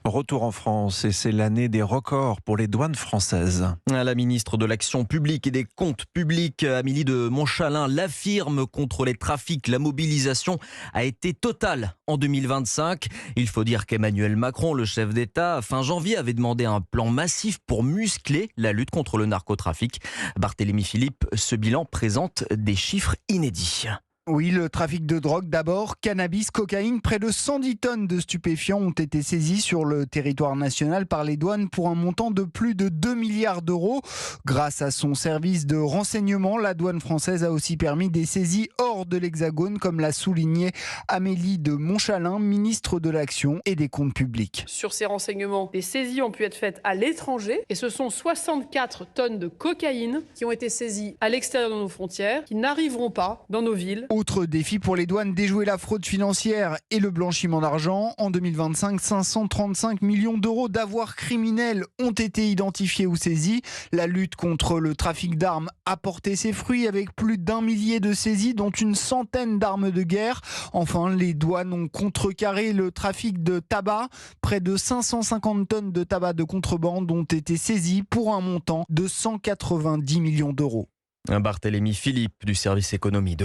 Retour en France et c'est l'année des records pour les douanes françaises. La ministre de l'Action publique et des comptes publics, Amélie de Montchalin, l'affirme: contre les trafics, la mobilisation a été totale en 2025. Il faut dire qu'Emmanuel Macron, le chef d'État, fin janvier, avait demandé un plan massif pour muscler la lutte contre le narcotrafic. Barthélémy Philippe, ce bilan présente des chiffres inédits. Oui, le trafic de drogue d'abord, cannabis, cocaïne, près de 110 tonnes de stupéfiants ont été saisies sur le territoire national par les douanes pour un montant de plus de 2 milliards d'euros. Grâce à son service de renseignement, la douane française a aussi permis des saisies hors de l'Hexagone, comme l'a souligné Amélie de Montchalin, ministre de l'Action et des Comptes publics. Sur ces renseignements, des saisies ont pu être faites à l'étranger et ce sont 64 tonnes de cocaïne qui ont été saisies à l'extérieur de nos frontières, qui n'arriveront pas dans nos villes. Autre défi pour les douanes, déjouer la fraude financière et le blanchiment d'argent. En 2025, 535 millions d'euros d'avoirs criminels ont été identifiés ou saisis. La lutte contre le trafic d'armes a porté ses fruits avec plus d'1 millier de saisies, dont une centaine d'armes de guerre. Enfin, les douanes ont contrecarré le trafic de tabac. Près de 550 tonnes de tabac de contrebande ont été saisies pour un montant de 190 millions d'euros. Barthélémy Philippe du service économie de